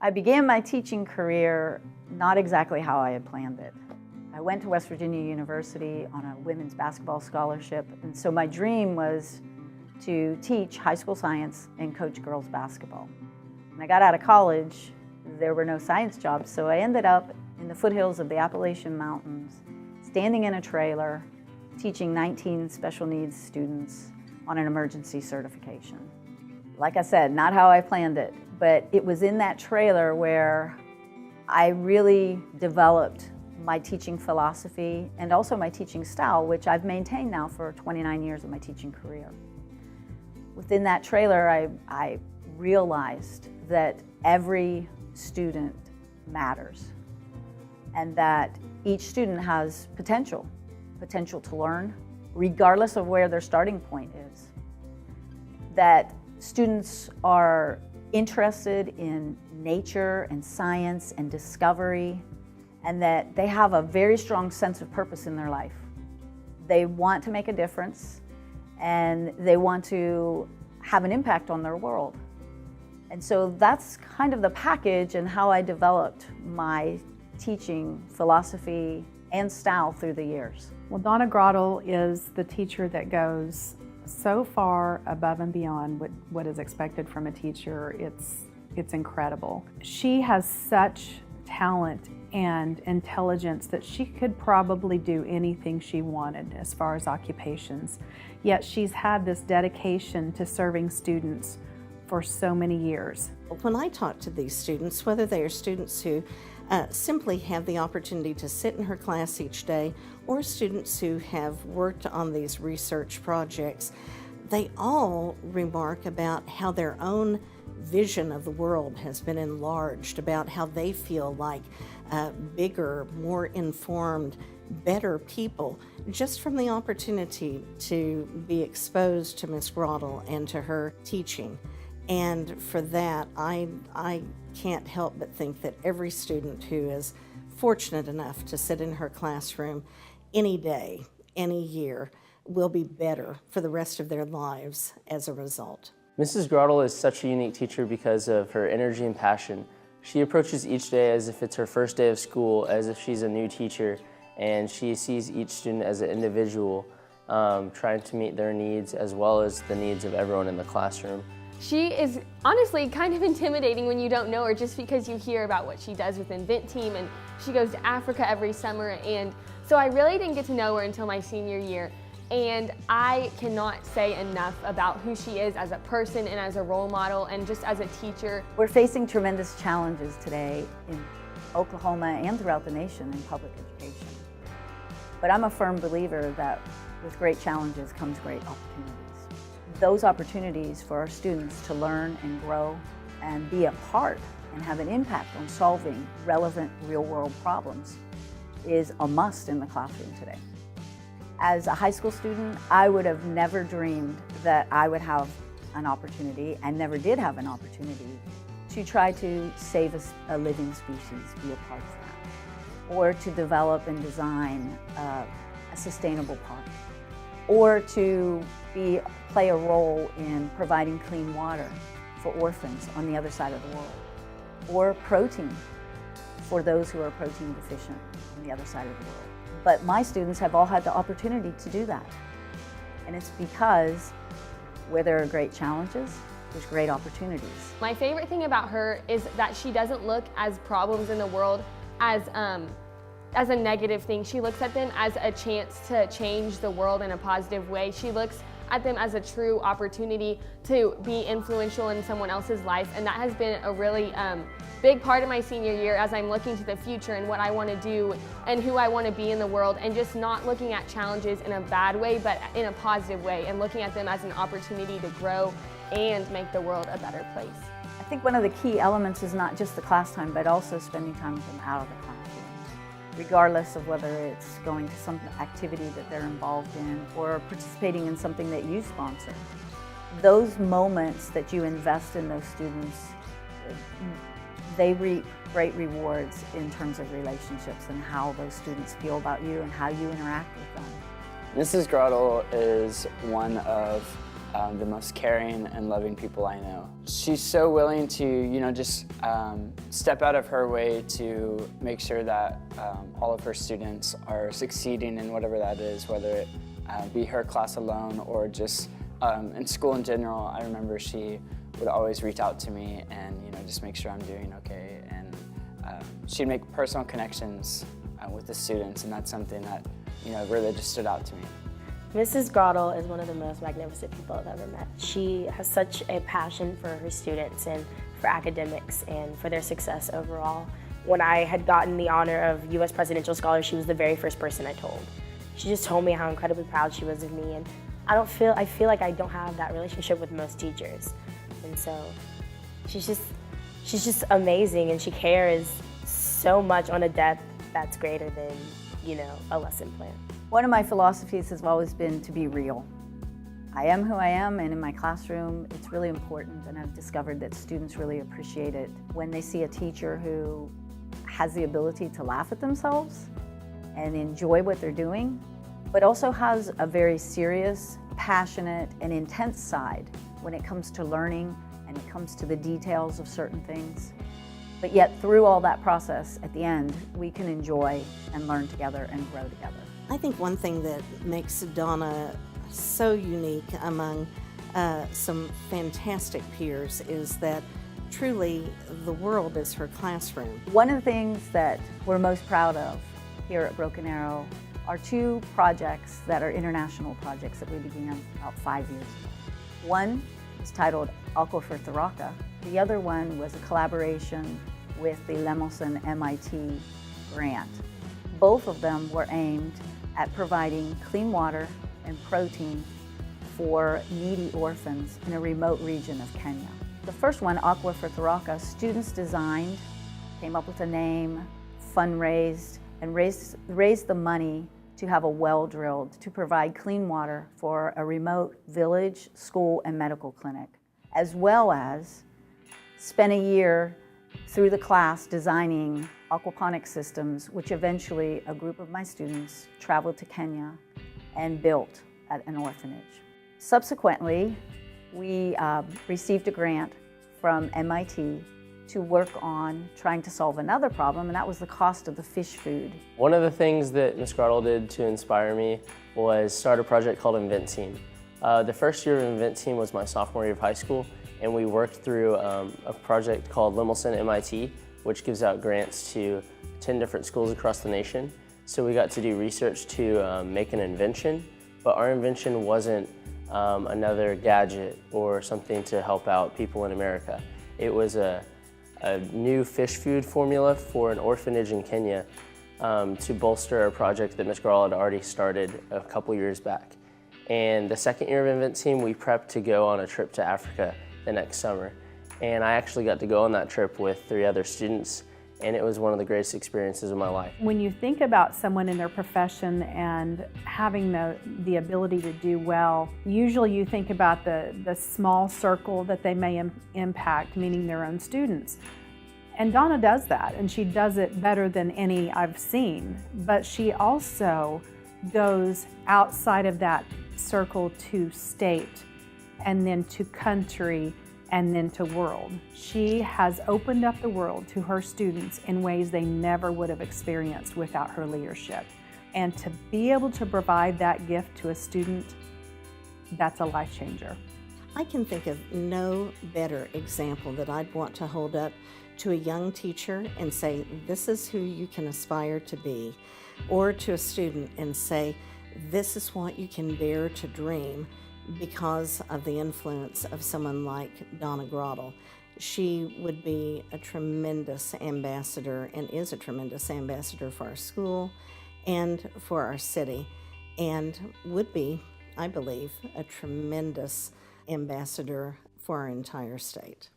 I began my teaching career not exactly how I had planned it. I went to West Virginia University on a women's basketball scholarship, and so my dream was to teach high school science and coach girls basketball. When I got out of college, there were no science jobs, so I ended up in the foothills of the Appalachian Mountains, standing in a trailer, teaching 19 special needs students on an emergency certification. Like I said, not how I planned it, but it was in that trailer where I really developed my teaching philosophy and also my teaching style, which I've maintained now for 29 years of my teaching career. Within that trailer, I realized that every student matters and that each student has potential to learn, regardless of where their starting point is. That students are interested in nature and science and discovery, and that they have a very strong sense of purpose in their life. They want to make a difference, and they want to have an impact on their world. And so that's kind of the package and how I developed my teaching philosophy and style through the years. Well, Donna Gradel is the teacher that goes so far above and beyond what is expected from a teacher. It's incredible. She has such talent and intelligence that she could probably do anything she wanted as far as occupations. Yet she's had this dedication to serving students for so many years. When I talk to these students, whether they are students who simply have the opportunity to sit in her class each day, or students who have worked on these research projects, they all remark about how their own vision of the world has been enlarged, about how they feel like bigger, more informed, better people, just from the opportunity to be exposed to Miss Gradel and to her teaching. And for that, I can't help but think that every student who is fortunate enough to sit in her classroom any day, any year, will be better for the rest of their lives as a result. Mrs. Gradel is such a unique teacher because of her energy and passion. She approaches each day as if it's her first day of school, as if she's a new teacher, and she sees each student as an individual, trying to meet their needs as well as the needs of everyone in the classroom. She is honestly kind of intimidating when you don't know her, just because you hear about what she does with Invent Team, and she goes to Africa every summer, and so I really didn't get to know her until my senior year. And I cannot say enough about who she is as a person and as a role model and just as a teacher. We're facing tremendous challenges today in Oklahoma and throughout the nation in public education. But I'm a firm believer that with great challenges comes great opportunities. Those opportunities for our students to learn and grow and be a part and have an impact on solving relevant real-world problems is a must in the classroom today. As a high school student, I would have never dreamed that I would have an opportunity, and never did have an opportunity, to try to save a living species, be a part of that, or to develop and design a sustainable park, or to play a role in providing clean water for orphans on the other side of the world, or protein for those who are protein deficient on the other side of the world. But my students have all had the opportunity to do that. And it's because where there are great challenges, there's great opportunities. My favorite thing about her is that she doesn't look as problems in the world as a negative thing. She looks at them as a chance to change the world in a positive way. She looks at them as a true opportunity to be influential in someone else's life, and that has been a really big part of my senior year as I'm looking to the future and what I want to do and who I want to be in the world, and just not looking at challenges in a bad way but in a positive way, and looking at them as an opportunity to grow and make the world a better place. I think one of the key elements is not just the class time, but also spending time with them out of the classroom, regardless of whether it's going to some activity that they're involved in or participating in something that you sponsor. Those moments that you invest in those students, they reap great rewards in terms of relationships and how those students feel about you and how you interact with them. Mrs. Gradel is one of the most caring and loving people I know. She's so willing to, just step out of her way to make sure that all of her students are succeeding in whatever that is, whether it be her class alone or just in school in general. I remember she would always reach out to me and just make sure I'm doing okay, and she'd make personal connections with the students, and that's something that really just stood out to me. Mrs. Gradel is one of the most magnificent people I've ever met. She has such a passion for her students and for academics and for their success overall. When I had gotten the honor of U.S. Presidential Scholar, she was the very first person I told. She just told me how incredibly proud she was of me, and I feel like I don't have that relationship with most teachers. And so she's just amazing, and she cares so much on a depth that's greater than, a lesson plan. One of my philosophies has always been to be real. I am who I am, and in my classroom, it's really important, and I've discovered that students really appreciate it when they see a teacher who has the ability to laugh at themselves and enjoy what they're doing, but also has a very serious, passionate, and intense side when it comes to learning and it comes to the details of certain things. But yet, through all that process, at the end, we can enjoy and learn together and grow together. I think one thing that makes Donna so unique among some fantastic peers is that truly the world is her classroom. One of the things that we're most proud of here at Broken Arrow are two projects that are international projects that we began about 5 years ago. One is titled Aquifer Tharaka. The other one was a collaboration with the Lemelson MIT grant. Both of them were aimed at providing clean water and protein for needy orphans in a remote region of Kenya. The first one, Aquifer Tharaka, students designed, came up with a name, fundraised, and raised the money to have a well drilled to provide clean water for a remote village, school, and medical clinic, as well as spent a year through the class designing aquaponic systems, which eventually a group of my students traveled to Kenya and built at an orphanage. Subsequently, we received a grant from MIT to work on trying to solve another problem, and that was the cost of the fish food. One of the things that Ms. Gradel did to inspire me was start a project called Invent Team. The first year of Invent Team was my sophomore year of high school, and we worked through a project called Lemelson MIT, which gives out grants to 10 different schools across the nation. So we got to do research to make an invention, but our invention wasn't another gadget or something to help out people in America. It was a new fish food formula for an orphanage in Kenya to bolster a project that Ms. Gradel had already started a couple years back. And the second year of Invent Team, we prepped to go on a trip to Africa the next summer. And I actually got to go on that trip with 3 other students, and it was one of the greatest experiences of my life. When you think about someone in their profession and having the ability to do well, usually you think about the small circle that they may impact, meaning their own students. And Donna does that, and she does it better than any I've seen. But she also goes outside of that circle to state, and then to country, and then to world. She has opened up the world to her students in ways they never would have experienced without her leadership. And to be able to provide that gift to a student, that's a life changer. I can think of no better example that I'd want to hold up to a young teacher and say, this is who you can aspire to be, or to a student and say, this is what you can dare to dream, because of the influence of someone like Donna Gradel. She would be a tremendous ambassador, and is a tremendous ambassador for our school and for our city, and would be, I believe, a tremendous ambassador for our entire state.